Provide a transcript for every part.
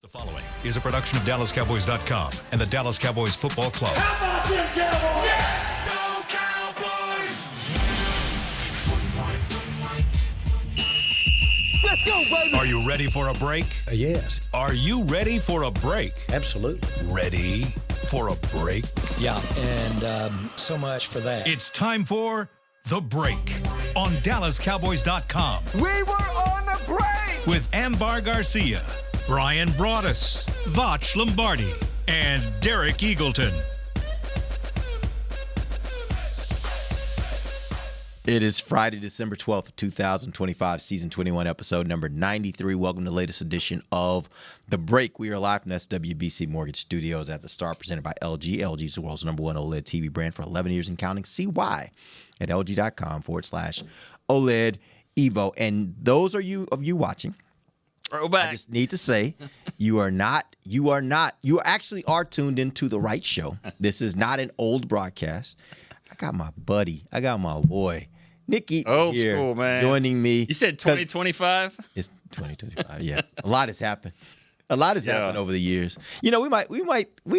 The following is a production of DallasCowboys.com and the Dallas Cowboys Football Club. How about them Cowboys? Yeah! Go Cowboys! Let's go, baby! Are you ready for a break? Yes. Are you ready for a break? Absolutely. Ready for a break? Yeah, and so much for that. It's time for The Break on DallasCowboys.com We were on the break! with Ambar Garcia, Brian Broaddus, Vach Lombardi, and Derek Eagleton. It is Friday, December 12th, 2025, Season 21, Episode number 93. Welcome to the latest edition of The Break. We are live from the SWBC Mortgage Studios at the Star, presented by LG. LG is the world's #1 OLED TV brand for 11 years and counting. See why at LG.com/OLED Evo. And those of you watching, I just need to say, you actually are tuned into the right show. This is not an old broadcast. I got my boy, Nick Eaton Old here school, man. joining me. You said 2025? It's 2025, yeah. A lot has happened. Happened over the years. You know, we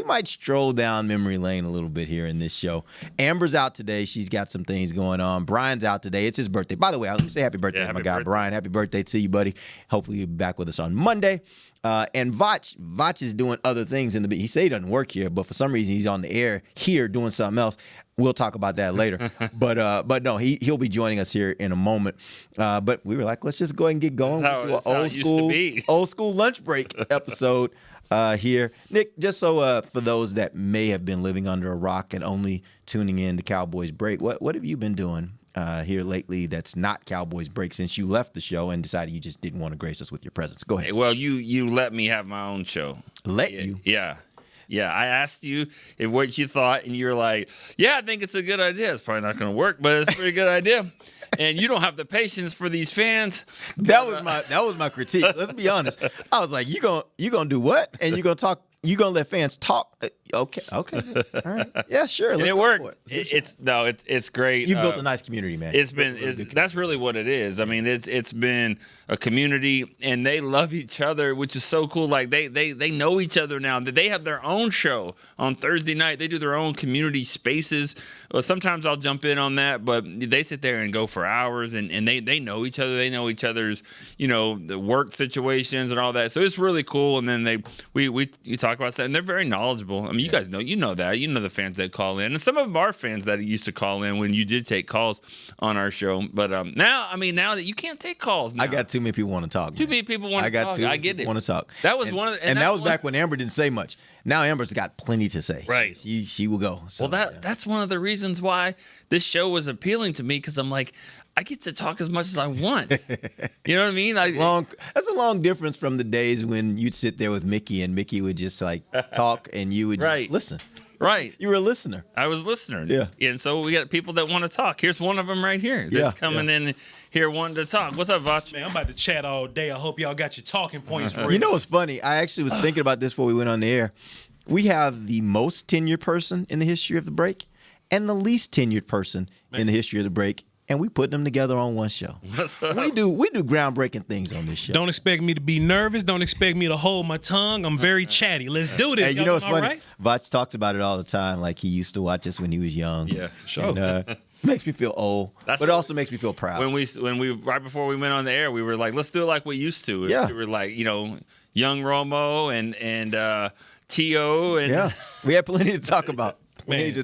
might stroll down memory lane a little bit here in this show. Amber's out today. She's got some things going on. Brian's out today. It's his birthday. By the way, let me say happy birthday to my guy, Brian. Happy birthday to you, buddy. Hopefully you'll be back with us on Monday. And Vach is doing other things he say he doesn't work here, but for some reason he's on the air here doing something else. We'll talk about that later. but no, he'll be joining us here in a moment. But we were like, let's just go ahead and get going. That's how it used to be. Old school lunch break episode here. Nick, just so for those that may have been living under a rock and only tuning in to Cowboys Break, what have you been doing here lately that's not Cowboys Break since you left the show and decided you just didn't want to grace us with your presence? Go ahead. Well, you let me have my own show. You? Yeah, I asked you what you thought, and you were like, yeah, I think it's a good idea. It's probably not going to work, but it's a pretty good idea. And you don't have the patience for these fans. That was my critique. Let's be honest. I was like, you gonna do what? And you gonna talk? You gonna let fans talk? Okay, all right, yeah, sure. And it worked. It's great. You've built a nice community, man. That's really what it is. I mean, it's been a community, and they love each other, which is so cool. Like they know each other now. They have their own show on Thursday night. They do their own community spaces. Well, sometimes I'll jump in on that, but they sit there and go for hours, and they know each other. They know each other's the work situations and all that. So it's really cool. And then we talk about that, and they're very knowledgeable. I mean, you guys know, that. You know the fans that call in. And some of them are fans that used to call in when you did take calls on our show. But now that you can't take calls now. I got too many people want to talk. Too many people want to talk. I get it. Want to talk. That was that was back when Amber didn't say much. Now Amber's got plenty to say. Right. She will go. So, well, that's one of the reasons why this show was appealing to me, because I'm like, I get to talk as much as I want. You know what I mean? That's a long difference from the days when you'd sit there with Mickey and Mickey would just like talk and you would just listen. Right. You were a listener. I was a listener. Yeah. And so we got people that want to talk. Here's one of them right here that's coming in here wanting to talk. What's up, Vach? Man, I'm about to chat all day. I hope y'all got your talking points ready. You know what's funny? I actually was thinking about this before we went on the air. We have the most tenured person in the history of the break and the least tenured person in the history of the break. And we put them together on one show. We do groundbreaking things on this show. Don't expect me to be nervous. Don't expect me to hold my tongue. I'm very chatty. Let's do this. Hey, you know what's funny? Right? Vach talks about it all the time. Like he used to watch us when he was young. Yeah, sure. And, makes me feel old, but it also makes me feel proud. When we right before we went on the air, we were like, let's do it like we used to. Yeah. We were like, young Romo and T.O. and we had plenty to talk about. Nick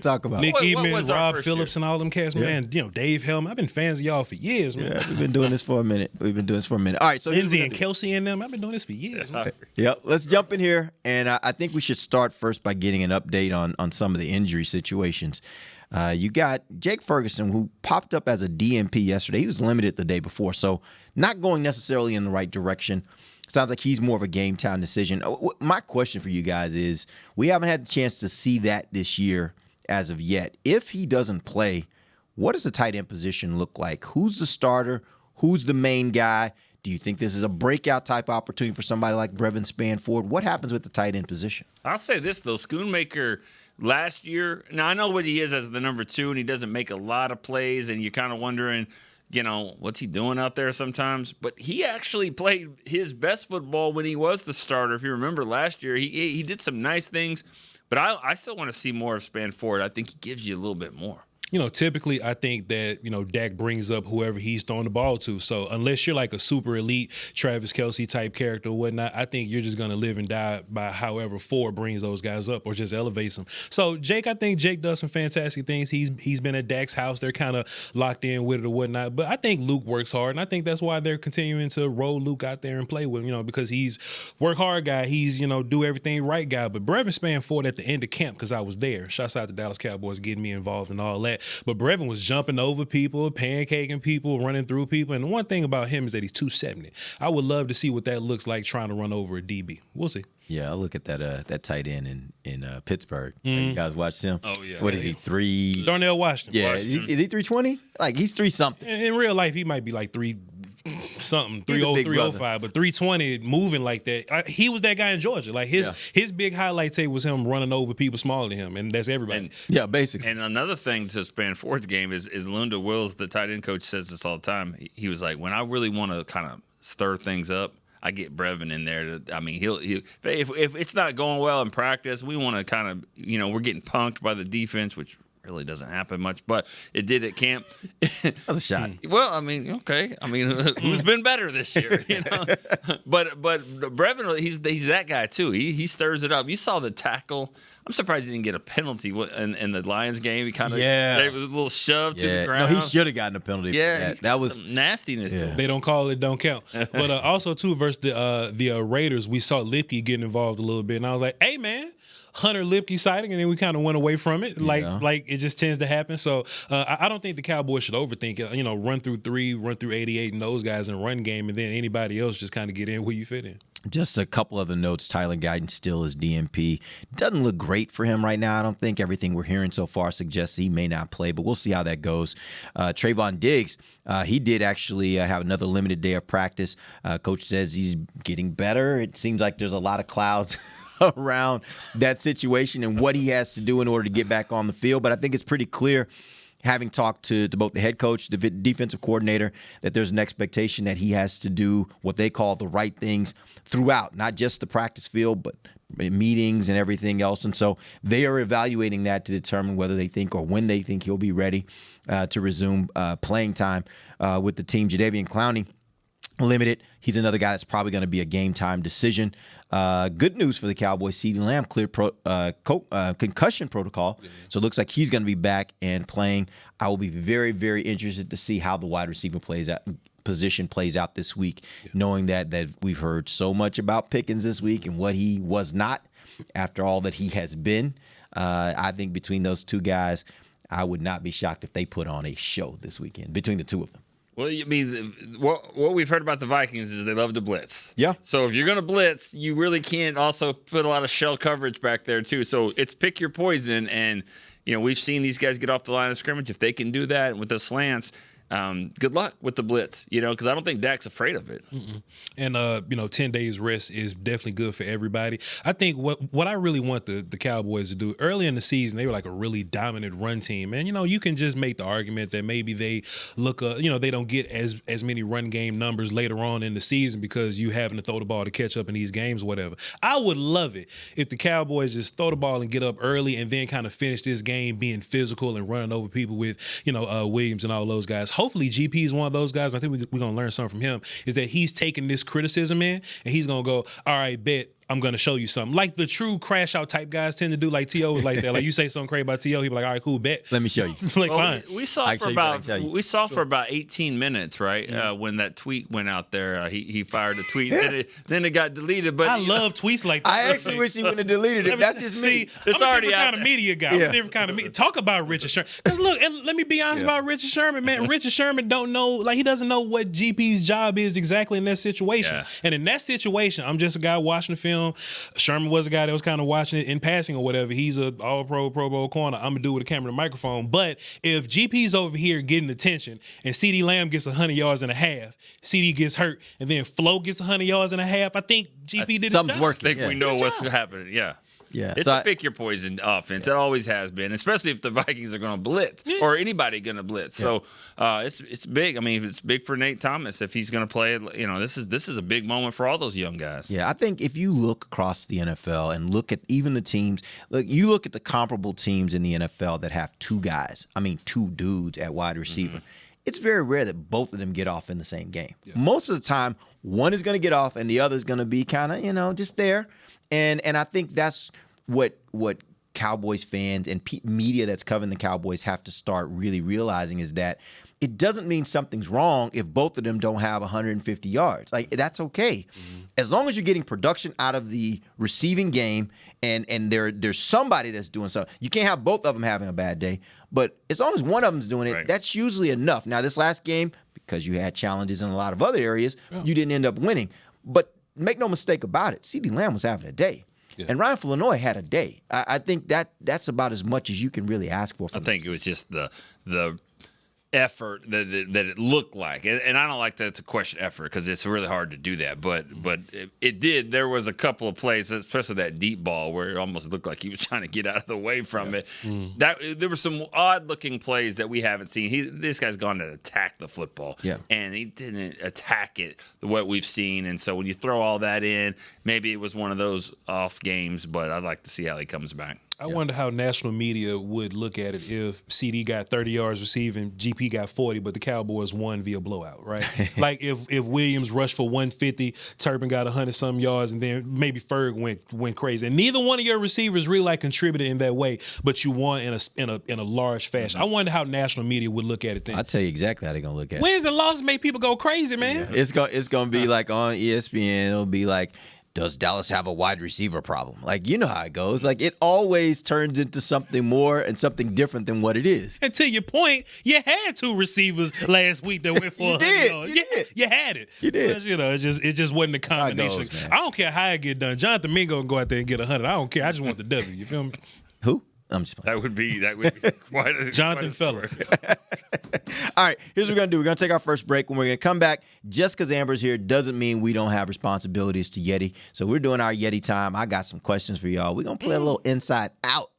Eatman, Rob Phillips, year? and all them cats, man. Dave Helm. I've been fans of y'all for years, man. Yeah, we've been doing this for a minute. All right, so Lindsay and Kelsey and them. I've been doing this for years, man. Yep. Let's jump in here, and I think we should start first by getting an update on some of the injury situations. You got Jake Ferguson, who popped up as a DNP yesterday. He was limited the day before, so not going necessarily in the right direction. Sounds like he's more of a game-time decision. My question for you guys is, we haven't had the chance to see that this year as of yet. If he doesn't play, what does the tight end position look like? Who's the starter? Who's the main guy? Do you think this is a breakout type opportunity for somebody like Brevin Spanford? What happens with the tight end position? I'll say this, though. Schoonmaker last year, now I know what he is as the number 2, and he doesn't make a lot of plays, and you're kind of wondering, what's he doing out there sometimes? But he actually played his best football when he was the starter. If you remember last year, he did some nice things. But I still want to see more of Spanford. I think he gives you a little bit more. Typically I think that, Dak brings up whoever he's throwing the ball to. So unless you're like a super elite Travis Kelce type character or whatnot, I think you're just going to live and die by however Ford brings those guys up or just elevates them. So I think Jake does some fantastic things. He's been at Dak's house. They're kind of locked in with it or whatnot. But I think Luke works hard, and I think that's why they're continuing to roll Luke out there and play with him, because he's work hard guy. He's, do everything right guy. But Brevin Spanford at the end of camp, because I was there, shouts out to Dallas Cowboys getting me involved and all that. But Brevin was jumping over people, pancaking people, running through people. And the one thing about him is that he's 270. I would love to see what that looks like trying to run over a DB. We'll see. Yeah, I look at that tight end in Pittsburgh. You guys watched him? Oh, yeah. What is he, 3? Darnell Washington. Yeah, is he 320? Like, he's 3-something. In real life, he might be like 3-something, 3-0, 305, but 320 moving like that. He was that guy in Georgia. Like his big highlight tape was him running over people smaller than him, and that's everybody. Basically. And another thing to Spanford's game is Lunda Wills, the tight end coach, says this all the time. He was like, when I really want to kind of stir things up, I get Brevin in there. He'll if it's not going well in practice, we want to kind of, we're getting punked by the defense, which really doesn't happen much, but it did at camp. That was a shot. Well, okay. Who's been better this year? But Brevin, he's that guy too. He stirs it up. You saw the tackle. I'm surprised he didn't get a penalty in the Lions game. He kind of gave a little shove to the ground. No, he should have gotten a penalty. Yeah, for that was some nastiness to him. They don't call it, don't count. But also too, versus the Raiders, we saw Lipke getting involved a little bit, and I was like, hey man. Hunter Lipke sighting, and then we kind of went away from it, like it just tends to happen. So I don't think the Cowboys should overthink it. Run through 3, run through 88, and those guys in run game, and then anybody else just kind of get in where you fit in. Just a couple other notes. Tyler Guyton still is DMP. Doesn't look great for him right now. I don't think everything we're hearing so far suggests he may not play, but we'll see how that goes. Trayvon Diggs, he did actually have another limited day of practice. Coach says he's getting better. It seems like there's a lot of clouds around that situation and what he has to do in order to get back on the field. But I think it's pretty clear, having talked to both the head coach, the defensive coordinator, that there's an expectation that he has to do what they call the right things throughout, not just the practice field, but meetings and everything else. And so they are evaluating that to determine whether they think or when they think he'll be ready to resume playing time with the team. Jadeveon Clowney, limited. He's another guy that's probably going to be a game time decision. Good news for the Cowboys. CeeDee Lamb cleared concussion protocol, so it looks like he's going to be back and playing. I will be very, very interested to see how the wide receiver position plays out this week, knowing that we've heard so much about Pickens this week and what he was not after all that he has been. I think between those two guys, I would not be shocked if they put on a show this weekend between the two of them. Well, what we've heard about the Vikings is they love to blitz. Yeah. So if you're going to blitz, you really can't also put a lot of shell coverage back there too. So it's pick your poison. And, we've seen these guys get off the line of scrimmage. If they can do that with the slants, good luck with the blitz, because I don't think Dak's afraid of it. And 10 days rest is definitely good for everybody. I think what I really want the Cowboys to do early in the season, they were like a really dominant run team, and you can just make the argument that maybe they look they don't get as many run game numbers later on in the season because you having to throw the ball to catch up in these games or whatever. I would love it if the Cowboys just throw the ball and get up early and then kind of finish this game being physical and running over people with Williams and all those guys. Hopefully GP is one of those guys. I think we're going to learn something from him, is that he's taking this criticism in and he's going to go, all right, bet, I'm going to show you something. Like the true crash out type guys tend to do. Like T.O. was like that. Like you say something crazy about T.O., he'll be like, all right, cool, bet. Let me show you. Like, fine. We saw for about 18 minutes, right? When that tweet went out there, he fired a tweet. Then it got deleted. But I love tweets like that. I actually wish he wouldn't have deleted it. That's just me. It's I'm already a different out kind of media guy. I'm a different kind of media. Talk about Richard Sherman. Because look, and let me be honest about Richard Sherman, man. Richard Sherman he doesn't know what GP's job is exactly in that situation. Yeah. And in that situation, I'm just a guy watching the film. Sherman was a guy that was kind of watching it in passing or whatever. He's a all-pro, Pro Bowl corner. I'm going to do with a camera and a microphone. But if GP's over here getting attention and CeeDee Lamb gets 100 yards and a half, CeeDee gets hurt, and then Flo gets 100 yards and a half, I think GP did his job. Something's working. I think we know what's happening. Yeah. Yeah. It's a pick your poison offense. It always has been, especially if the Vikings are going to blitz or anybody going to blitz. Yeah. So it's big. I mean, it's big for Nate Thomas if he's going to play it. You know, this is a big moment for all those young guys. Yeah, I think if you look across the NFL and look at even the teams, you look at the comparable teams in the NFL that have two dudes at wide receiver. Mm-hmm. It's very rare that both of them get off in the same game. Yeah. Most of the time, one is going to get off and the other is going to be kind of, just there. And I think that's what Cowboys fans and media that's covering the Cowboys have to start really realizing is that it doesn't mean something's wrong if both of them don't have 150 yards. Like, that's okay. Mm-hmm. As long as you're getting production out of the receiving game and there's somebody that's doing something. You can't have both of them having a bad day, but as long as one of them's doing it, right, that's usually enough. Now, this last game, because you had challenges in a lot of other areas, you didn't end up winning. But make no mistake about it, CeeDee Lamb was having a day. Yeah. And Ryan Flournoy had a day. I think that's about as much as you can really ask for. I think it was just the effort that it looked like, and I don't like to question effort because it's really hard to do that. But it did. There was a couple of plays, especially that deep ball, where it almost looked like he was trying to get out of the way from it. That there were some odd looking plays that we haven't seen. This guy's gone to attack the football, and he didn't attack it what we've seen. And so when you throw all that in, maybe it was one of those off games. But I'd like to see how he comes back. I wonder how national media would look at it if CD got 30 yards receiving, GP got 40, but the Cowboys won via blowout, right? Like if Williams rushed for 150, Turpin got 100-some yards, and then maybe Ferg went crazy. And neither one of your receivers really contributed in that way, but you won in a large fashion. I wonder how national media would look at it then. I'll tell you exactly how they're gonna look at it. Wins and losses make people go crazy, man. Yeah. It's gonna be like on ESPN. It'll be like, does Dallas have a wide receiver problem? Like, you know how it goes. Like, it always turns into something more and something different than what it is. And to your point, you had two receivers last week that went for you did. You had it. You did. But, it just wasn't a combination. Goes, I don't care how it get done. Jonathan Mingo can go out there and get 100. I don't care. I just want the W. You feel me? Who? I'm just playing. That would be quite a Jonathan Feller. All right, here's what we're going to do. We're going to take our first break. When we're going to come back, just because Amber's here doesn't mean we don't have responsibilities to Yeti. So we're doing our Yeti time. I got some questions for y'all. We're going to play a little Inside Out.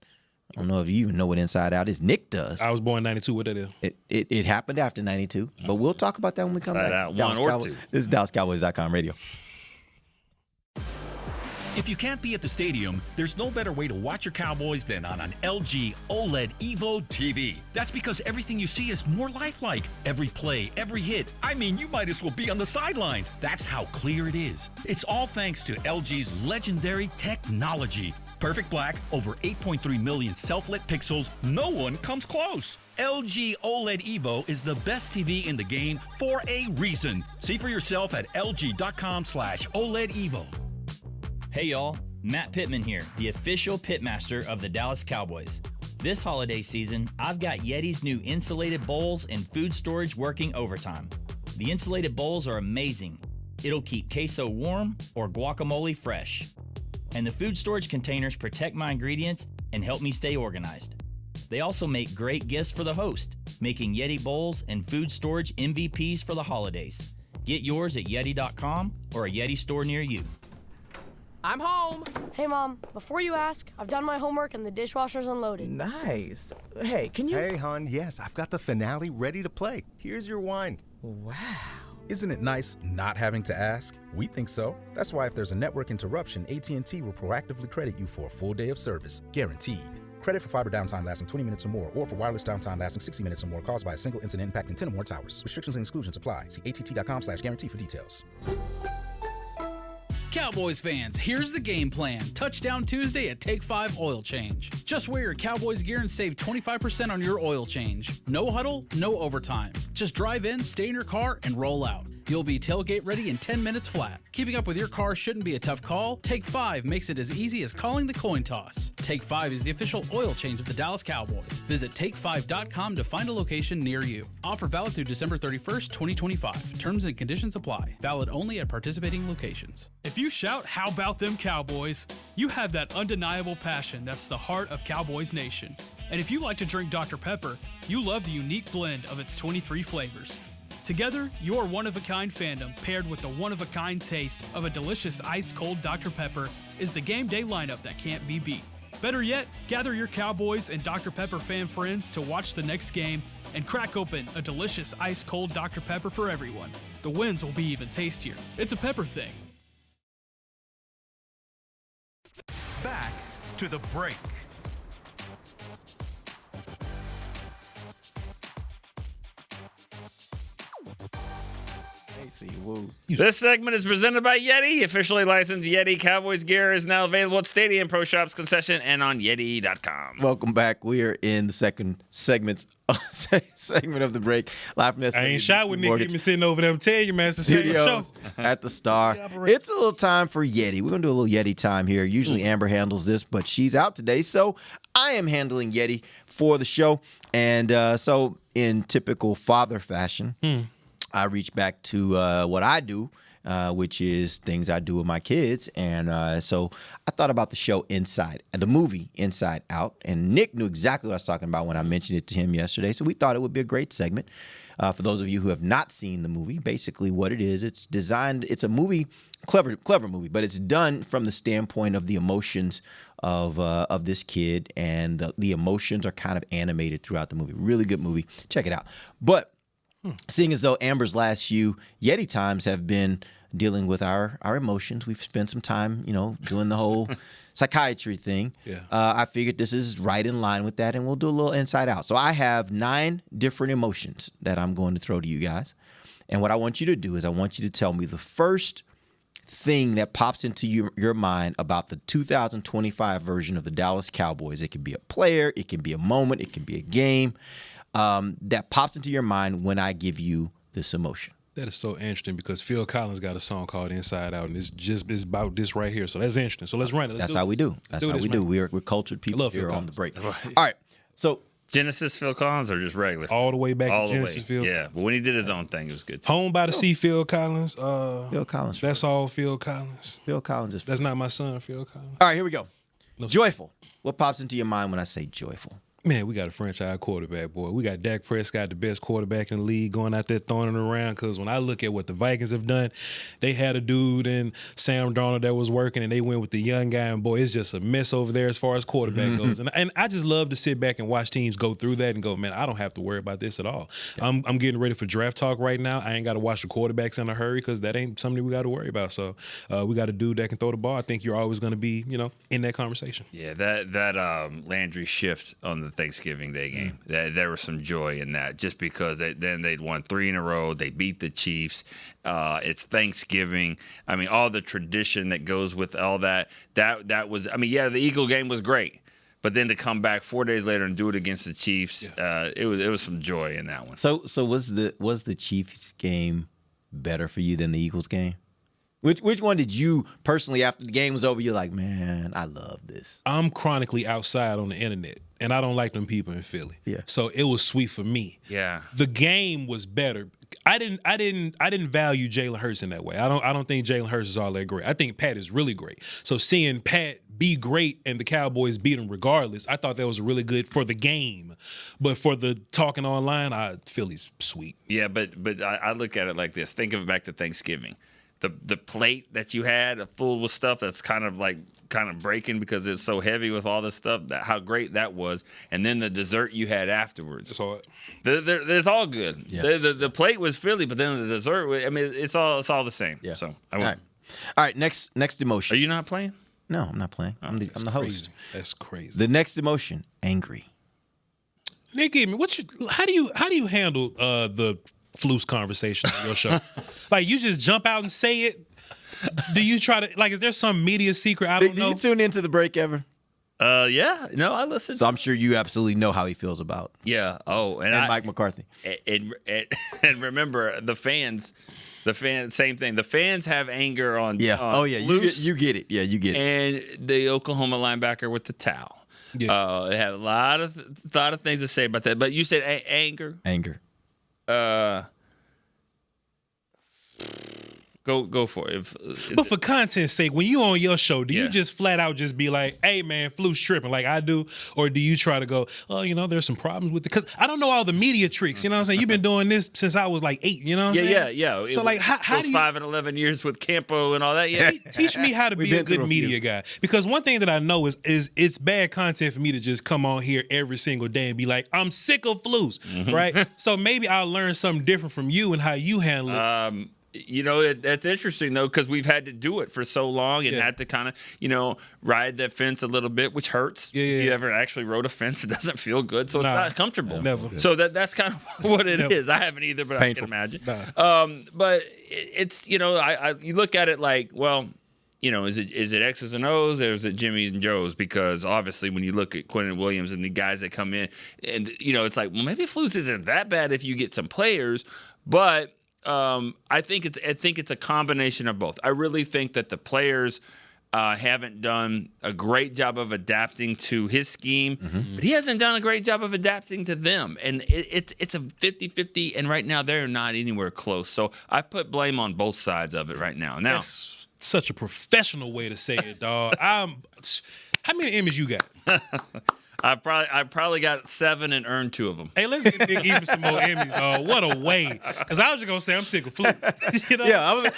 I don't know if you even know what Inside Out is. Nick does. I was born in 92. What that is? It happened after 92, but we'll talk about that when we come back. Out, one or two. This is DallasCowboys.com radio. If you can't be at the stadium, there's no better way to watch your Cowboys than on an LG OLED Evo TV. That's because everything you see is more lifelike. Every play, every hit. I mean, you might as well be on the sidelines. That's how clear it is. It's all thanks to LG's legendary technology. Perfect black, over 8.3 million self-lit pixels. No one comes close. LG OLED Evo is the best TV in the game for a reason. See for yourself at lg.com/OLED Evo. Hey y'all, Matt Pittman here, the official pitmaster of the Dallas Cowboys. This holiday season, I've got Yeti's new insulated bowls and food storage working overtime. The insulated bowls are amazing. It'll keep queso warm or guacamole fresh. And the food storage containers protect my ingredients and help me stay organized. They also make great gifts for the host, making Yeti bowls and food storage MVPs for the holidays. Get yours at Yeti.com or a Yeti store near you. I'm home. Hey, Mom. Before you ask, I've done my homework and the dishwasher's unloaded. Nice. Hey, can you... Hey, hon. Yes, I've got the finale ready to play. Here's your wine. Wow. Isn't it nice not having to ask? We think so. That's why if there's a network interruption, AT&T will proactively credit you for a full day of service. Guaranteed. Credit for fiber downtime lasting 20 minutes or more, or for wireless downtime lasting 60 minutes or more caused by a single incident impacting 10 or more towers. Restrictions and exclusions apply. See att.com/guarantee for details. Cowboys fans, here's the game plan. Touchdown Tuesday at Take 5 Oil Change. Just wear your Cowboys gear and save 25% on your oil change. No huddle, no overtime. Just drive in, stay in your car, and roll out. You'll be tailgate ready in 10 minutes flat. Keeping up with your car shouldn't be a tough call. Take 5 makes it as easy as calling the coin toss. Take 5 is the official oil change of the Dallas Cowboys. Visit take5.com to find a location near you. Offer valid through December 31st, 2025. Terms and conditions apply. Valid only at participating locations. If you shout, "How about them Cowboys?" you have that undeniable passion that's the heart of Cowboys Nation. And if you like to drink Dr. Pepper, you love the unique blend of its 23 flavors. Together, your one-of-a-kind fandom paired with the one-of-a-kind taste of a delicious ice-cold Dr. Pepper is the game day lineup that can't be beat. Better yet, gather your Cowboys and Dr. Pepper fan friends to watch the next game and crack open a delicious ice-cold Dr. Pepper for everyone. The wins will be even tastier. It's a pepper thing. Back to the break. This segment is presented by Yeti. Officially licensed Yeti Cowboys gear is now available at Stadium, Pro Shops, concession, and on Yeti.com. Welcome back. We are in the second segment of the break. Live from the I ain't shot with Nick. Me sitting over there. I'm telling you, man, it's the same show. At the Star. It's a little time for Yeti. We're going to do a little Yeti time here. Usually Amber handles this, but she's out today, so I am handling Yeti for the show. And so in typical father fashion, I reach back to what I do, which is things I do with my kids. And so I thought about the show the movie Inside Out. And Nick knew exactly what I was talking about when I mentioned it to him yesterday. So we thought it would be a great segment. For those of you who have not seen the movie, basically what it is, it's a movie, clever movie, but it's done from the standpoint of the emotions of this kid. And the emotions are kind of animated throughout the movie. Really good movie. Check it out. But seeing as though Amber's last few Yeti times have been dealing with our emotions, we've spent some time, doing the whole psychiatry thing. Yeah. I figured this is right in line with that, and we'll do a little Inside Out. So I have 9 different emotions that I'm going to throw to you guys. And what I want you to do is I want you to tell me the first thing that pops into your mind about the 2025 version of the Dallas Cowboys. It can be a player, it can be a moment, it can be a game. That pops into your mind when I give you this emotion. That is so interesting because Phil Collins got a song called Inside Out, and it's about this right here. So that's interesting. So let's run it. That's how we do. That's how we do. We're cultured people here on the break. All right. So Genesis Phil Collins or just regular? All the way back to Genesis Phil. Yeah, but when he did his own thing, it was good too. Home by the Sea, Phil Collins. Phil Collins. That's all Phil Collins. Phil Collins is. That's not my son, Phil Collins. All right, here we go. Joyful. What pops into your mind when I say joyful? Man, we got a franchise quarterback, boy. We got Dak Prescott, the best quarterback in the league, going out there throwing it around. Because when I look at what the Vikings have done, they had a dude in Sam Darnold that was working, and they went with the young guy. And, boy, it's just a mess over there as far as quarterback goes. And I just love to sit back and watch teams go through that and go, man, I don't have to worry about this at all. Yeah. I'm getting ready for draft talk right now. I ain't got to watch the quarterbacks in a hurry because that ain't something we got to worry about. So we got a dude that can throw the ball. I think you're always going to be, in that conversation. Yeah, that Landry shift on the Thanksgiving Day game. There was some joy in that just because then they'd won 3 in a row. They beat the Chiefs. It's Thanksgiving. I mean, all the tradition that goes with all that. That was. I mean, yeah, the Eagle game was great, but then to come back 4 days later and do it against the Chiefs, it was some joy in that one. So was the Chiefs game better for you than the Eagles game? Which one did you personally, after the game was over, you're like, man, I love this? I'm chronically outside on the internet, and I don't like them people in Philly. Yeah. So it was sweet for me. Yeah. The game was better. I didn't value Jalen Hurts in that way. I don't think Jalen Hurts is all that great. I think Pat is really great. So seeing Pat be great and the Cowboys beat him regardless, I thought that was really good for the game. But for the talking online, Philly's sweet. Yeah, but I look at it like this. Think of it back to Thanksgiving. The plate that you had full with stuff that's kind of breaking because it's so heavy with all this stuff, how great that was, and then the dessert you had afterwards. That's all. It's all good. Yeah. The plate was Philly, but then the dessert, I mean, it's all the same. Yeah. So all right. Next emotion. Are you not playing? No, I'm not playing. I'm the host. That's crazy. The next emotion, angry. Nick, how do you handle the Flus conversation on your show? Like, you just jump out and say it? Do you try to, is there some media secret I don't know? Do you tune into the break ever? Yeah. No, I listen. So I'm sure you absolutely know how he feels about. Yeah. Oh, and Mike McCarthy. And remember, the fans, same thing. The fans have anger on. Yeah. On you get it. Yeah, you get it. And the Oklahoma linebacker with the towel. Yeah. They had a lot of things to say about that. But you said anger. Anger. Go for it. But for content's sake, when you on your show, do you just flat out just be like, "Hey man, Flu's tripping," like I do, or do you try to go, "Oh, there's some problems with it"? Because I don't know all the media tricks. You know what I'm saying? You've been doing this since I was like 8. You know what I'm saying? Yeah. So like, how do you 5 and 11 years with Campo and all that? Yeah. Teach me how to be a good media guy. Because one thing that I know is it's bad content for me to just come on here every single day and be like, "I'm sick of Flus," right? So maybe I'll learn something different from you and how you handle it. That's interesting, though, because we've had to do it for so long and had to kind of, ride that fence a little bit, which hurts. If you ever actually rode a fence, it doesn't feel good, so it's not comfortable. Never. So that's kind of what it is. I haven't either, but Painful. I can imagine. But it's, you look at it like, well, is it X's and O's or is it Jimmy and Joe's? Because obviously when you look at Quentin Williams and the guys that come in, and, it's like, well, maybe Flus isn't that bad if you get some players, but I think it's a combination of both. I really think that the players haven't done a great job of adapting to his scheme, but he hasn't done a great job of adapting to them. And it's a 50-50, and right now they're not anywhere close. So I put blame on both sides of it right now. Now, That's such a professional way to say it, dog. How many Emmys you got? I probably got 7 and earned 2 of them. Hey, let's get Big even some more Emmys, dog. What a way. Because I was just going to say I'm sick of Flu. Yeah, I was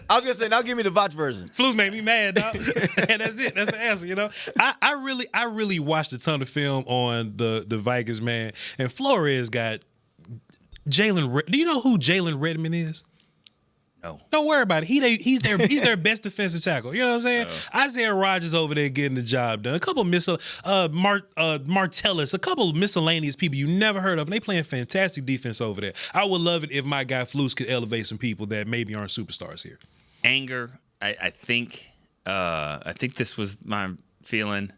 going to say, now give me the Vach version. Flu's made me mad, dog. And that's it. That's the answer, I really watched a ton of film on the Vikings, man. And Flores got Jalen. Do you know who Jalen Redmond is? No. Don't worry about it. He's their best defensive tackle. You know what I'm saying? Isaiah Rodgers over there getting the job done. A couple Martellus, a couple miscellaneous people you never heard of, and they playing fantastic defense over there. I would love it if my guy Flus could elevate some people that maybe aren't superstars here. Anger, I think this was my feeling,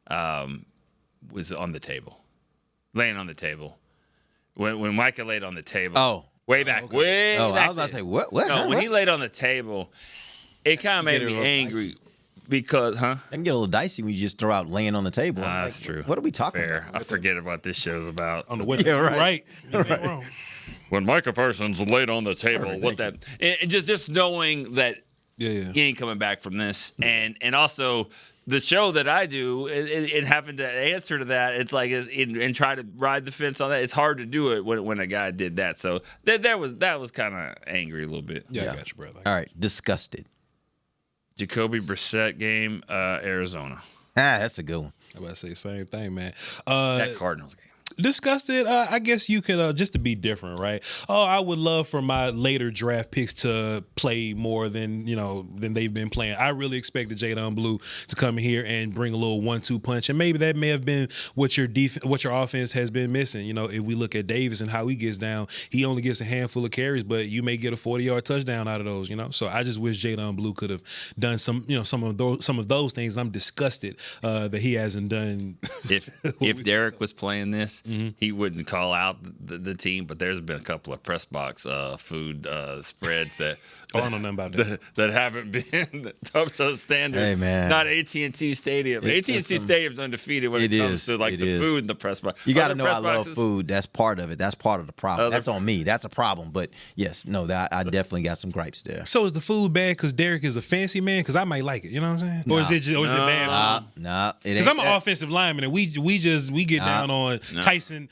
was on the table, laying on the table. When Micah laid on the table. Oh. Way back, way back. I was about to say, what? No, when he laid on the table, it kind of made me angry because, I can get a little dicey when you just throw out laying on the table. That's true. What are we talking about? I forget about this show's about. On the way, right. When Micah Parsons laid on the table, and just knowing that he ain't coming back from this, and also the show that I do, it happened to answer to that. It's like and try to ride the fence on that. It's hard to do it when a guy did that. So that was kind of angry a little bit. Yeah, I got you, brother. All right, disgusted. Jacoby Brissett game, Arizona. That's a good one. I'm about to say the same thing, man. That Cardinals game. Disgusted, I guess you could, just to be different, right? Oh, I would love for my later draft picks to play more than they've been playing. I really expected Jadon Blue to come in here and bring a little 1-2 punch, and maybe that may have been what your offense has been missing. If we look at Davis and how he gets down, he only gets a handful of carries, but you may get a 40-yard touchdown out of those. So I just wish Jadon Blue could have done some of those things. I'm disgusted that he hasn't done. If Derek was playing this, he wouldn't call out the team, but there's been a couple of press box food spreads that I don't know nothing about that. that haven't been up to standard. Hey, man. Not AT&T Stadium. AT&T Stadium's undefeated when it comes to the food and the press box. You got to know I love food. That's part of it. That's part of the problem. That's on me. That's a problem. But yes, I definitely got some gripes there. So is the food bad because Derek is a fancy man? Because I might like it. You know what I'm saying? Or is it bad food? Nah. Because I'm an offensive lineman and we get down on Tyson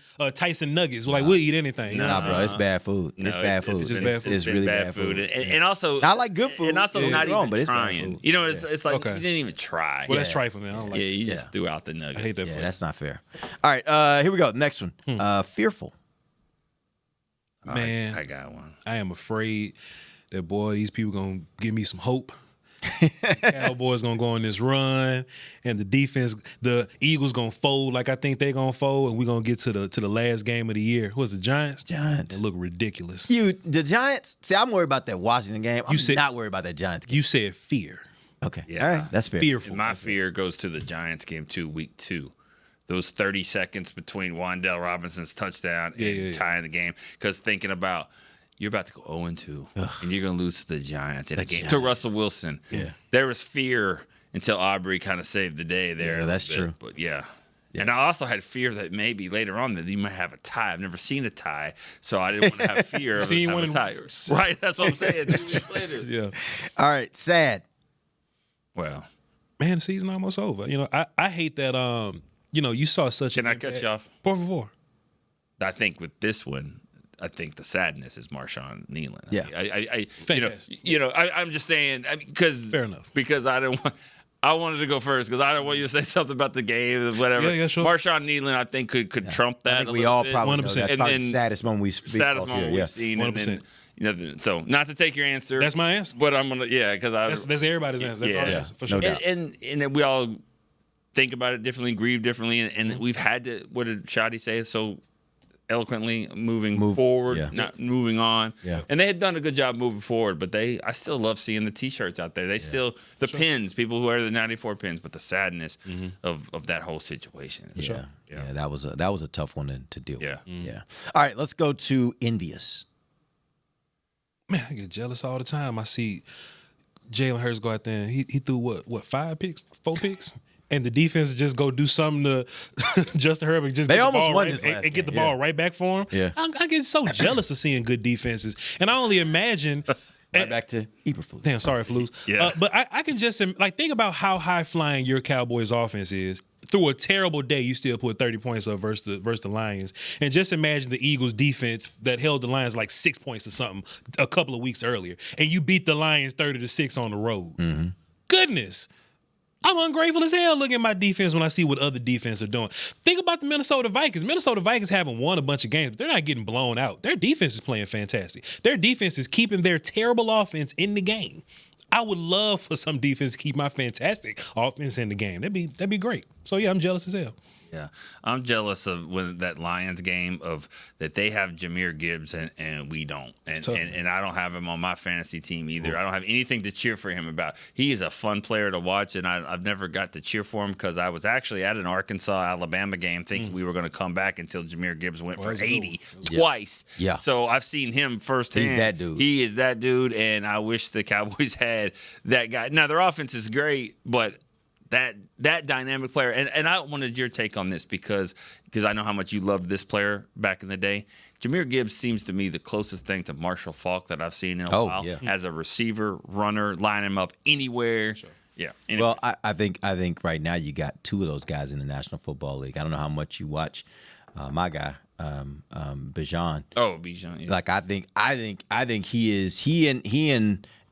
nuggets. We'll eat anything. Bro, it's bad food. It's bad food. It's just bad food. It's really bad food. And also, I like good food. And also not even but it's trying. It's like you didn't even try. Well, that's trifling. I don't like you just threw out the nuggets. I hate that. Yeah, that's not fair. All right, here we go. Next one. Fearful. Man, I got one. I am afraid that these people gonna give me some hope. Cowboys gonna go on this run, and the defense, the Eagles gonna fold like I think they're gonna fold, and we're gonna get to the last game of the year. What's the Giants? Giants. They look ridiculous. The Giants. See, I'm worried about that Washington game. I'm not worried about that Giants game. You said fear. Okay. Yeah. All right. That's fair. Fearful. And my fear goes to the Giants game too, week 2. Those 30 seconds between Wan'Dale Robinson's touchdown and tying the game. Because thinking about you're about to go 0-2, and you're going to lose to the Giants in a game. To Russell Wilson. Yeah. There was fear until Aubrey kind of saved the day there. Yeah, that's true. But yeah. And I also had fear that maybe later on that you might have a tie. I've never seen a tie, so I didn't want to have fear of having a tie. Right, that's what I'm saying. 2 weeks later. Yeah. All right, sad. Well, man, the season almost over. I hate that. You saw such. Can I cut you off? Por favor. I think with this one, I think the sadness is Marshawn Nealon. Yeah, fantastic. I'm just saying because fair enough. Because I wanted to go first because I don't want you to say something about the game or whatever. Yeah, sure. Marshawn Nealon, I think, could trump that. I think we all bit. probably 100%. know that's probably the saddest moment we've seen. Saddest moment we've seen. 100%. So not to take your answer. That's my answer. But I'm gonna because that's everybody's answer. That's our answer for sure. No doubt. And we all think about it differently, grieve differently, and we've had to. What did Shadi say? So eloquently moving forward, not moving on. Yeah. And they had done a good job moving forward, but I still love seeing the T-shirts out there. They still the pins, people who wear the 94 pins, but the sadness of that whole situation. Yeah, that was a tough one to deal with. Yeah. Yeah. All right, let's go to envious. Man, I get jealous all the time. I see Jalen Hurts go out there and he threw what 5 picks, 4 picks? And the defense just go do something to Justin Herbert. Just they get almost the ball won right, this last and game. get the ball right back for him. Yeah. I get so jealous of seeing good defenses, and I only imagine. Right back to Eberflus. Damn, sorry, Flus. Yeah. But I can just think about how high flying your Cowboys offense is. Through a terrible day, you still put 30 points up versus the Lions, and just imagine the Eagles' defense that held the Lions like 6 points or something a couple of weeks earlier, and you beat the Lions 30-6 on the road. Mm-hmm. Goodness. I'm ungrateful as hell looking at my defense when I see what other defense are doing. Think about the Minnesota Vikings. Minnesota Vikings haven't won a bunch of games, but they're not getting blown out. Their defense is playing fantastic. Their defense is keeping their terrible offense in the game. I would love for some defense to keep my fantastic offense in the game. That'd be great. So yeah, I'm jealous as hell. Yeah, I'm jealous of when that Lions game of that they have Jahmyr Gibbs and we don't, and I don't have him on my fantasy team either. I don't have anything to cheer for him about. He is a fun player to watch, and I've never got to cheer for him because I was actually at an Arkansas-Alabama game thinking we were going to come back until Jahmyr Gibbs went for 80 twice. Yeah. So I've seen him firsthand. He's that dude. He is that dude, and I wish the Cowboys had that guy. Now their offense is great, but that dynamic player, and I wanted your take on this because I know how much you loved this player back in the day. Jahmyr Gibbs seems to me the closest thing to Marshall Faulk that I've seen in a while. Yeah. As a receiver, runner, line him up anywhere. Sure. Yeah. Anyway. Well, I think right now you got 2 of those guys in the National Football League. I don't know how much you watch my guy, Bijan. Oh, Bijan. Yeah. Like I think he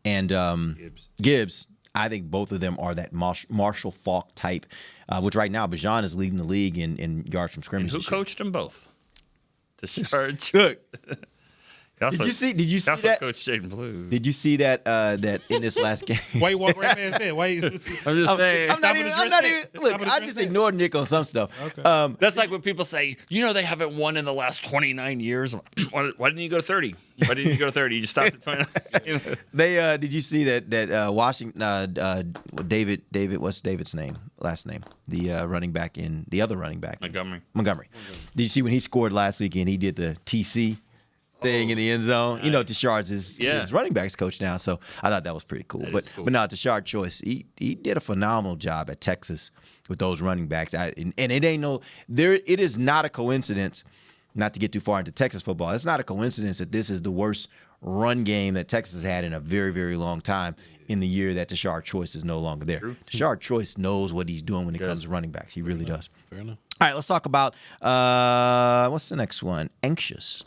and Gibbs. I think both of them are that Marshall Faulk type, which right now Bijan is leading the league in yards from scrimmage. And who coached them both? Tashard. Look. Did you see that? Coach Jaden Blue. Did you see that in this last game? Why you walk right past that? I'm just saying. I'm not even. Look, I just ignored Nick on some stuff. Okay. That's like when people say, they haven't won in the last 29 years. Why didn't you go 30? Why didn't you go 30? You just stopped at 29. They did you see that Washington David what's David's last name? The running back the other running back. Montgomery. Did you see when he scored last weekend? He did the TC thing in the end zone. Right. Tashard's his running backs coach now, so I thought that was pretty cool. But no, Tashard Choice, he did a phenomenal job at Texas with those running backs. And it is not a coincidence, not to get too far into Texas football, it's not a coincidence that this is the worst run game that Texas has had in a very, very long time in the year that Tashard Choice is no longer there. True. Tashard Choice knows what he's doing when it comes to running backs. He really does. Fair enough. All right, let's talk about what's the next one? Anxious.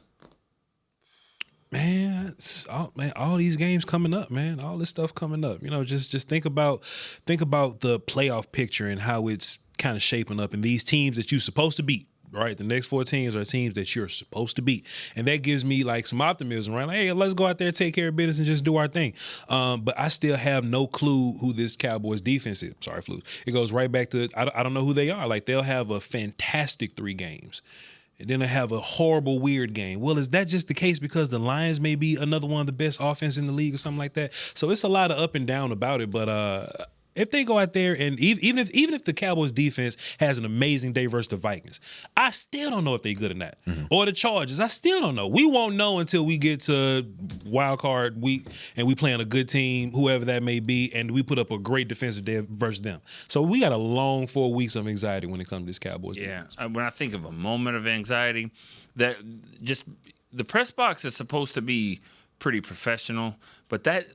Man, all these games coming up, man. All this stuff coming up. Just think about the playoff picture and how it's kind of shaping up, and these teams that you're supposed to beat. Right, the next 4 teams are teams that you're supposed to beat, and that gives me like some optimism. Right, like, hey, let's go out there, take care of business, and just do our thing. But I still have no clue who this Cowboys defense is. Sorry, Flu. It goes right back to I don't know who they are. Like they'll have a fantastic 3 games. And then they have a horrible, weird game. Well, is that just the case because the Lions may be another one of the best offense in the league or something like that? So it's a lot of up and down about it. But If they go out there and even if the Cowboys defense has an amazing day versus the Vikings, I still don't know if they're good or not. Or the Chargers, I still don't know. We won't know until we get to wild card week and we play on a good team, whoever that may be, and we put up a great defensive day versus them. So we got a long 4 weeks of anxiety when it comes to this Cowboys defense. When I think of a moment of anxiety, that just the press box is supposed to be pretty professional, but that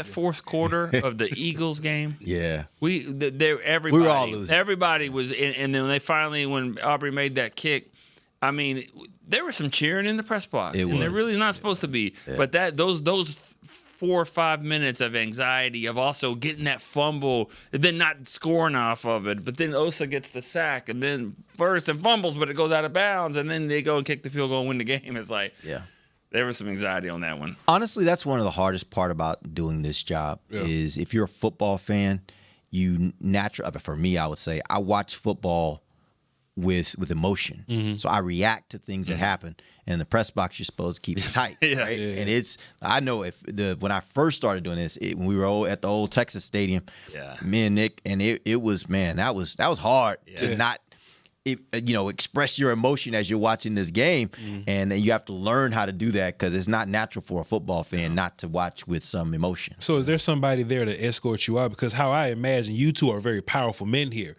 fourth quarter of the Eagles game, everybody, we were all losing. Everybody was in, and then when Aubrey made that kick, I mean, there was some cheering in the press box, and there really not supposed to be. Yeah. But those 4 or 5 minutes of anxiety of also getting that fumble and then not scoring off of it, but then Osa gets the sack and then first and fumbles, but it goes out of bounds, and then they go and kick the field goal and win the game. It's like, there was some anxiety on that one. Honestly, that's one of the hardest part about doing this job is if you're a football fan, for me, I would say I watch football with emotion. So I react to things that happen. And in the press box, you're supposed to keep it tight, right? And I know when I first started doing this, when we were at the old Texas Stadium, me and Nick, and it was, man, that was hard to not express your emotion as you're watching this game, and you have to learn how to do that because it's not natural for a football fan not to watch with some emotion. So is there somebody there to escort you out? Because how I imagine you two are very powerful men here.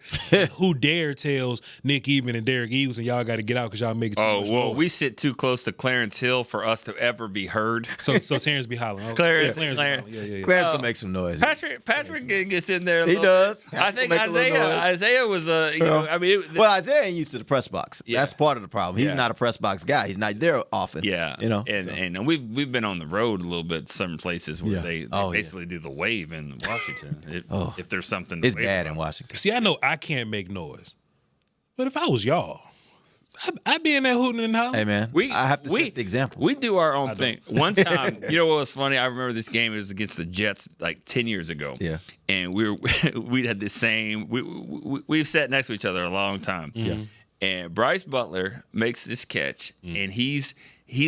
Who dare tells Nick Eatman and Derek Eagles and y'all got to get out because y'all make it too much noise? We sit too close to Clarence Hill for us to ever be heard. So Terrence be hollering. Okay. Clarence can make some noise. Patrick gets in there. He does. I think Isaiah was Isaiah ain't used to the press box. That's part of the problem. He's not a press box guy. He's not there often. And we've been on the road a little bit. Some places where they basically do the wave in Washington. If there's something, it's bad in Washington. See, I know I can't make noise, but if I was y'all, I'd be in there hooting and hollering. Hey man, I have to set the example. We do our own thing. One time, you know what was funny? I remember this game. It was against the Jets like 10 years ago. Yeah, and we had the same. We've sat next to each other a long time. Yeah, and Bryce Butler makes this catch, and he's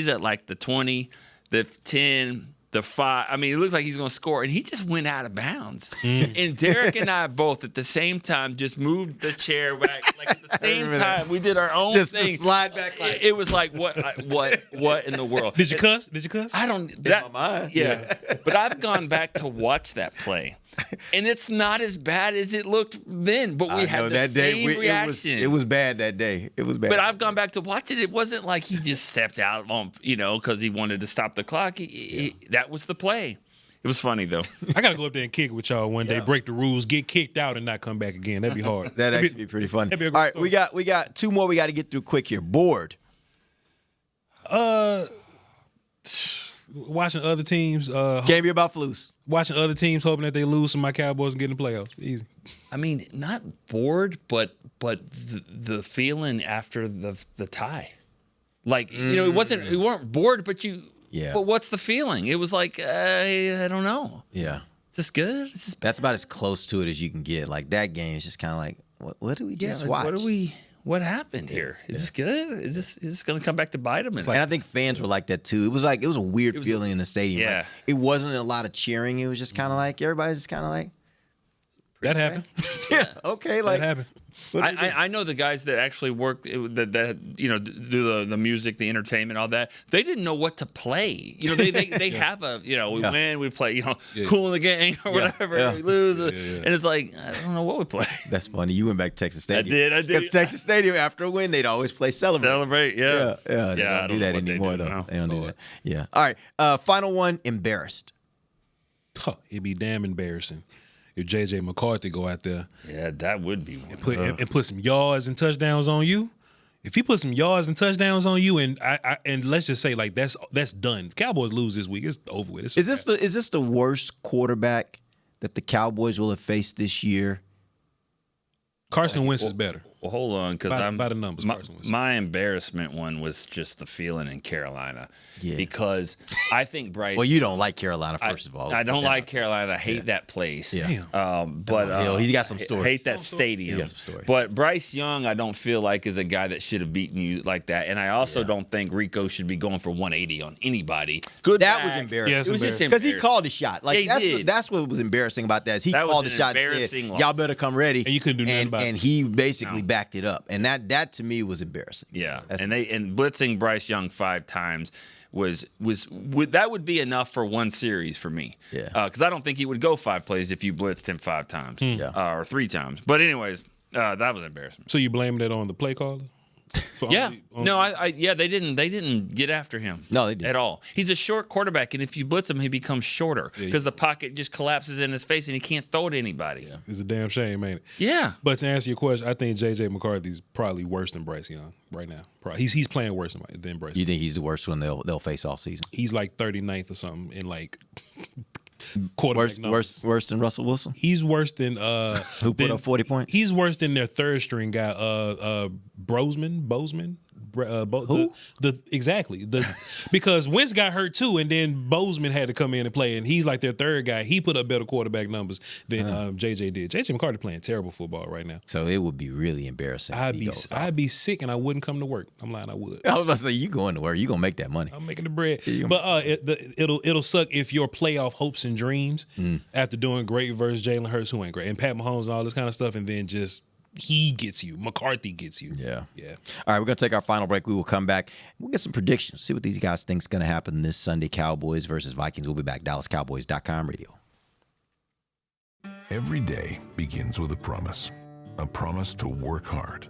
at like the 20, the 10. The 5, I mean, it looks like he's going to score, and he just went out of bounds. And Derek and I both at the same time just moved the chair back. Like at the same time, we did our own thing. Just slide back. It was like, what in the world? Did you cuss? I don't. In my mind. Yeah. But I've gone back to watch that play, and it's not as bad as it looked then. But we had the same reaction. It was bad that day. It was bad. But I've gone back to watch it. It wasn't like he just stepped out on, because he wanted to stop the clock. That was the play. It was funny though. I gotta go up there and kick with y'all one day. Break the rules, get kicked out, and not come back again. That'd be hard. That'd actually be pretty funny. All right, we got 2 more we got to get through quick here. Bored. Watching other teams. Can't be about flus. Watching other teams, hoping that they lose, so my Cowboys can get in the playoffs. Easy. I mean, not bored, but the feeling after the tie, like it wasn't. We weren't bored, but you. Yeah. But what's the feeling? It was like I don't know. Yeah. Is this good? That's about as close to it as you can get. Like that game is just kind of like, what do we just watch? What happened here? Is this good? Is this going to come back to bite them? And I think fans were like that too. It was a weird feeling in the stadium. Yeah. Like, it wasn't a lot of cheering. It was just kind of like everybody's just kind of like. That happened. Yeah. Okay. Like that happened. I know the guys that actually work that do the music, the entertainment, all that. They didn't know what to play. They have a we win, we play Cool in the Gang or whatever. We lose, and it's like I don't know what we play. That's funny. You went back to Texas Stadium. I did. Because Texas Stadium after a win, they'd always play Celebrate. Yeah. They don't do that anymore though. They don't do that. Yeah. All right. Final one. Embarrassed. It'd be damn embarrassing if J.J. McCarthy go out there. Yeah, that would be one. And put some yards and touchdowns on you. If he put some yards and touchdowns on you, and let's just say like that's done. Cowboys lose this week. It's over with. Is this the worst quarterback that the Cowboys will have faced this year? Carson Wentz is better. Well, hold on, because by the numbers. My embarrassment one was just the feeling in Carolina, because I think Bryce. Well, you don't like Carolina, first of all. I don't like Carolina. I hate that place. Yeah. But he's got some stories. Hate that stadium. He got some stories. But Bryce Young, I don't feel like is a guy that should have beaten you like that, and I also don't think Rico should be going for 180 on anybody. That was embarrassing. Yeah, it was just because he called the shot. Like that's what was embarrassing about that. Is he called the shot and said, "Y'all better come ready," and you couldn't do nothing about it. And he basically backed it up, and that to me was embarrassing. Yeah, and blitzing Bryce Young 5 times that would be enough for one series for me. Yeah, because I don't think he would go 5 plays if you blitzed him 5 times or 3 times. But anyways, that was embarrassment. So you blame that on the play caller? They didn't get after him. No, they didn't at all. He's a short quarterback, and if you blitz him, he becomes shorter because the pocket just collapses in his face, and he can't throw to anybody. Yeah. It's a damn shame, ain't it? Yeah. But to answer your question, I think J.J. McCarthy's probably worse than Bryce Young right now. Probably. He's playing worse than Bryce. You think he's the worst one they'll face all season? He's like 39th or something in like quarterback worse than Russell Wilson. He's worse than who put up 40 points. He's worse than their third string guy, Bozeman. Because Wentz got hurt too, and then Bozeman had to come in and play, and he's like their third guy. He put up better quarterback numbers than JJ did. JJ McCarthy playing terrible football right now. So it would be really embarrassing. I'd be sick and I wouldn't come to work. I'm lying, I would. I was about to say, you going to work, you gonna make that money. I'm making the bread. But it'll suck if your playoff hopes and dreams after doing great versus Jalen Hurts, who ain't great, and Pat Mahomes and all this kind of stuff, and then just he gets you. McCarthy gets you. Yeah. Yeah. All right, we're going to take our final break. We will come back. We'll get some predictions. See what these guys think is going to happen this Sunday. Cowboys versus Vikings. We'll be back. DallasCowboys.com radio. Every day begins with a promise to work hard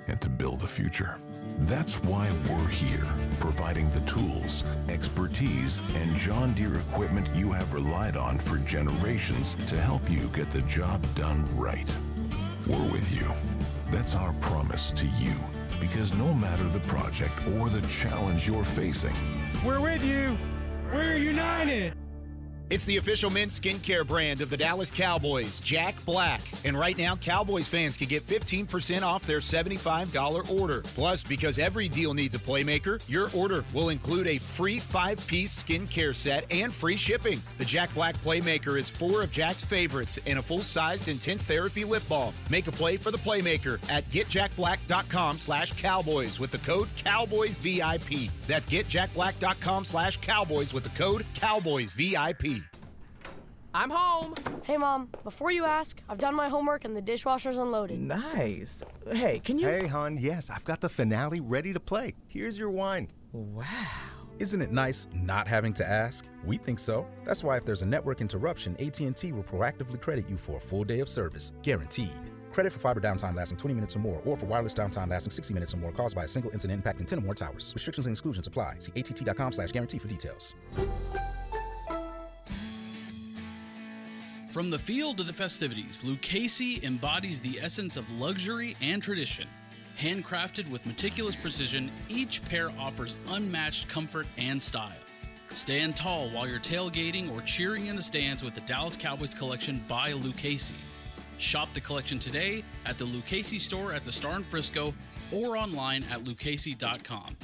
and to build a future. That's why we're here, providing the tools, expertise, and John Deere equipment you have relied on for generations to help you get the job done right. We're with you. That's our promise to you, because no matter the project or the challenge you're facing, we're with you. We're united. It's the official men's skincare brand of the Dallas Cowboys, Jack Black. And right now, Cowboys fans can get 15% off their $75 order. Plus, because every deal needs a playmaker, your order will include a free 5-piece skincare set and free shipping. The Jack Black Playmaker is 4 of Jack's favorites and a full-sized intense therapy lip balm. Make a play for the playmaker at getjackblack.com/Cowboys with the code CowboysVIP. That's getjackblack.com/Cowboys with the code CowboysVIP. I'm home. Hey, Mom. Before you ask, I've done my homework and the dishwasher's unloaded. Nice. Hey, can you... Hey, hon, yes, I've got the finale ready to play. Here's your wine. Wow. Isn't it nice not having to ask? We think so. That's why if there's a network interruption, AT&T will proactively credit you for a full day of service, guaranteed. Credit for fiber downtime lasting 20 minutes or more, or for wireless downtime lasting 60 minutes or more caused by a single incident impacting 10 or more towers. Restrictions and exclusions apply. See att.com/guarantee for details. From the field to the festivities, Lucchese embodies the essence of luxury and tradition. Handcrafted with meticulous precision, each pair offers unmatched comfort and style. Stand tall while you're tailgating or cheering in the stands with the Dallas Cowboys collection by Lucchese. Shop the collection today at the Lucchese store at the Star in Frisco or online at lucchese.com.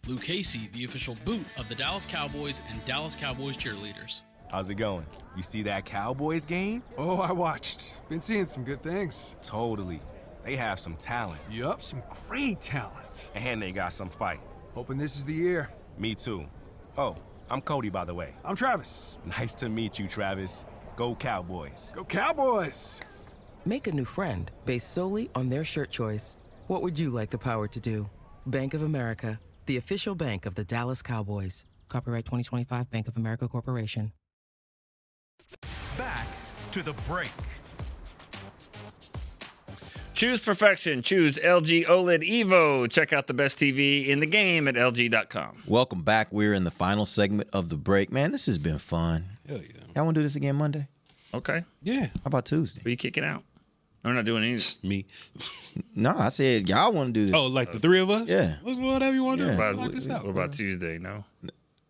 Lucchese, the official boot of the Dallas Cowboys and Dallas Cowboys cheerleaders. How's it going? You see that Cowboys game? Oh, I watched. Been seeing some good things. Totally. They have some talent. Yup, some great talent. And they got some fight. Hoping this is the year. Me too. Oh, I'm Cody, by the way. I'm Travis. Nice to meet you, Travis. Go Cowboys. Go Cowboys! Make a new friend based solely on their shirt choice. What would you like the power to do? Bank of America, the official bank of the Dallas Cowboys. Copyright 2025 Bank of America Corporation. Back to the break. Choose perfection. Choose LG OLED Evo. Check out the best TV in the game at LG.com. Welcome back. We're in the final segment of the break. Man, this has been fun. Hell yeah. Y'all want to do this again Monday? Okay. Yeah. How about Tuesday? Who are you kicking out? We're not doing anything. Me. No, I said y'all want to do this. Oh, like the three of us? Yeah. Whatever you want to do. Yeah. Let's knock this out. What about Tuesday? No?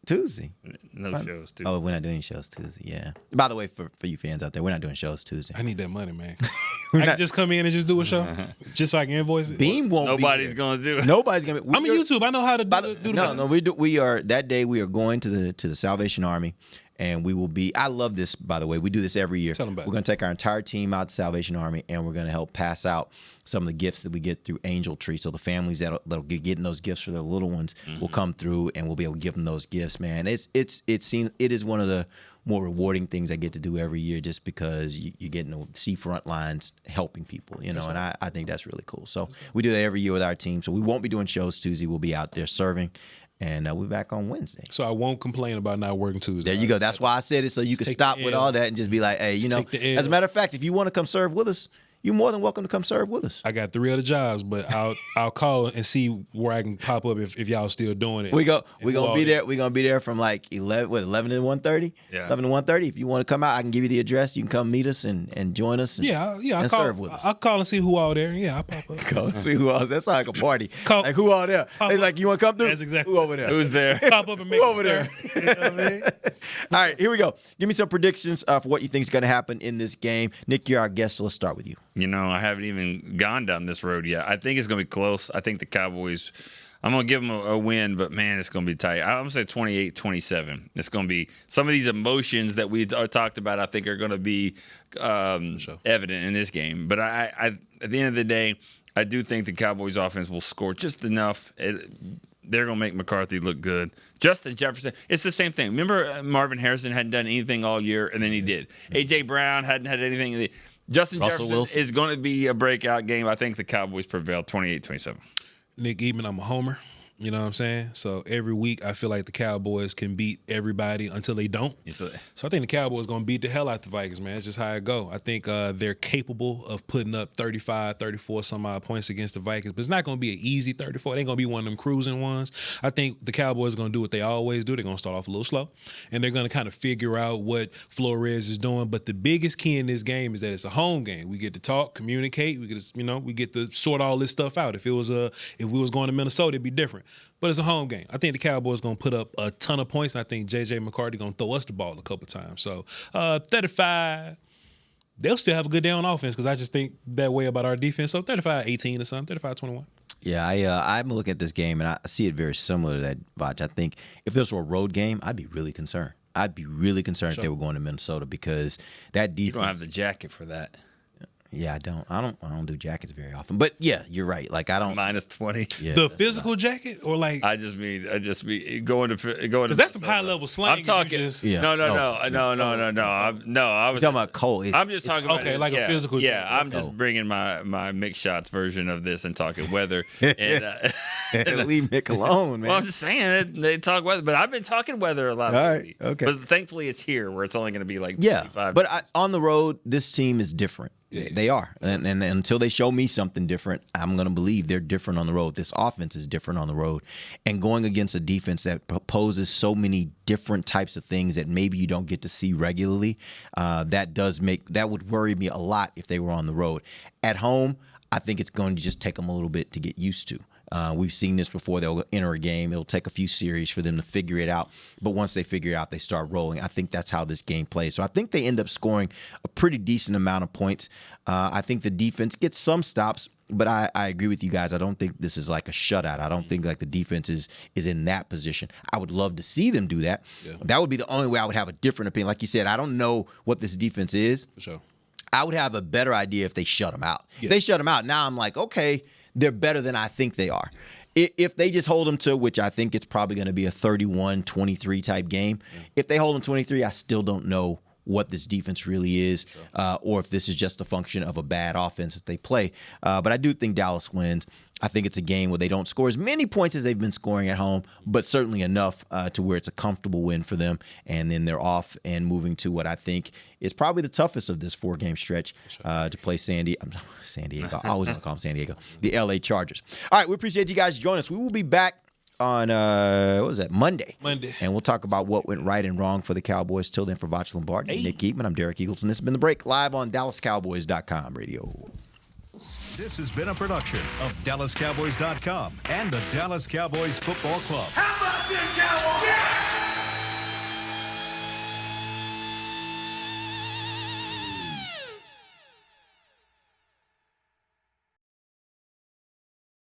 Tuesday. No shows Tuesday. Oh, we're not doing shows Tuesday. Yeah. By the way, for you fans out there, we're not doing shows Tuesday. I need that money, man. I can just come in and just do a show, just so I can invoice it. Beam won't. Nobody's gonna do it. Nobody's gonna. I'm on YouTube. I know how to do the No, business. we are that day. We are going to the Salvation Army, and we will be. I love this, by the way. We do this every year. Tell them about We're going to take our entire team out to Salvation Army, and we're going to help pass out some of the gifts that we get through Angel Tree. So the families that'll be getting those gifts for their little ones will come through, and we'll be able to give them those gifts. Man, it is one of the more rewarding things I get to do every year, just because you're getting to see front lines helping people, and I think that's really cool. So we do that every year with our team. So we won't be doing shows Tuesday. We'll be out there serving. And we'll be back on Wednesday. So I won't complain about not working Tuesday. There you go. That's why I said it, so you can stop with all that and just be like, hey, as a matter of fact, if you want to come serve with us, you're more than welcome to come serve with us. I got 3 other jobs, but I'll call and see where I can pop up if y'all still doing it. We're gonna be there. We're gonna be there from like 11 to 1:30. Yeah. 11 to 1:30. If you want to come out, I can give you the address. You can come meet us and join us. And, I'll and call, serve with us. I'll call and see who all there. Yeah, I'll pop up. Go see who else. That's like a party. Like who all there? It's like, you want to come through? That's exactly. Who over there? Who's there? Pop up and make Who over there? You know what I mean? All right, here we go. Give me some predictions for what you think is going to happen in this game. Nick, you're our guest, so let's start with you. I haven't even gone down this road yet. I think it's going to be close. I think the Cowboys, I'm going to give them a win, but, man, it's going to be tight. I'm going to say 28-27. It's going to be some of these emotions that we talked about, I think, are going to be evident in this game. But I at the end of the day, I do think the Cowboys offense will score just enough. They're going to make McCarthy look good. Justin Jefferson, it's the same thing. Remember Marvin Harrison hadn't done anything all year, and then he did. A.J. Brown hadn't had anything. Justin Russell Jefferson Wilson is going to be a breakout game. I think the Cowboys prevail 28-27. Nick Eatman, I'm a homer. You know what I'm saying? So every week I feel like the Cowboys can beat everybody until they don't. So I think the Cowboys going to beat the hell out the Vikings, man. It's just how it go. I think they're capable of putting up 35, 34 some odd points against the Vikings, but it's not going to be an easy 34. It ain't going to be one of them cruising ones. I think the Cowboys are going to do what they always do. They're going to start off a little slow, and they're going to kind of figure out what Flores is doing. But the biggest key in this game is that it's a home game. We get to talk, communicate. We get to sort all this stuff out. If we was going to Minnesota, it'd be different. But it's a home game. I think the Cowboys going to put up a ton of points, and I think J.J. McCarthy going to throw us the ball a couple times. So 35, they'll still have a good day on offense because I just think that way about our defense. So 35-18 or something, 35-21. Yeah, I'm looking at this game, and I see it very similar to that, Vach. I think if this were a road game, I'd be really concerned. I'd be really concerned if they were going to Minnesota because that defense. You don't have the jacket for that. Yeah, I don't do jackets very often. But yeah, you're right. Like I don't -20. Yeah, the physical jacket or like I just mean going to because that's some high level slang. I'm talking. No. I was talking about cold. I'm just talking about like a physical. Yeah, jacket. I'm just bringing my mixed shots version of this and talking weather. And leave Nick alone, man. Well, I'm just saying they talk weather, but I've been talking weather a lot. All right, okay. But thankfully, it's here where it's only going to be like 55. But on the road, this team is different. Yeah. They are. And until they show me something different, I'm going to believe they're different on the road. This offense is different on the road. And going against a defense that proposes so many different types of things that maybe you don't get to see regularly, that would worry me a lot if they were on the road. At home, I think it's going to just take them a little bit to get used to. We've seen this before. They'll enter a game. It'll take a few series for them to figure it out. But once they figure it out, they start rolling. I think that's how this game plays. So I think they end up scoring a pretty decent amount of points. I think the defense gets some stops, but I agree with you guys. I don't think this is like a shutout. I don't think like the defense is in that position. I would love to see them do that. Yeah. That would be the only way I would have a different opinion. Like you said, I don't know what this defense is. For sure. I would have a better idea if they shut them out. Yeah. If they shut them out, now I'm like, okay, they're better than I think they are. If they just hold them to, which I think it's probably going to be a 31-23 type game, if they hold them 23, I still don't know what this defense really is, or if this is just a function of a bad offense that they play. But I do think Dallas wins. I think it's a game where they don't score as many points as they've been scoring at home, but certainly enough to where it's a comfortable win for them. And then they're off and moving to what I think is probably the toughest of this 4-game stretch to play San Diego. I always want to call them San Diego. The LA Chargers. All right, we appreciate you guys joining us. We will be back on Monday. And we'll talk about what went right and wrong for the Cowboys. Till then, for Vach Lombardi, Nick Eatman, I'm Derek Eagleton. This has been The Break, live on DallasCowboys.com radio. This has been a production of DallasCowboys.com and the Dallas Cowboys Football Club. How about this, Cowboys? Yeah!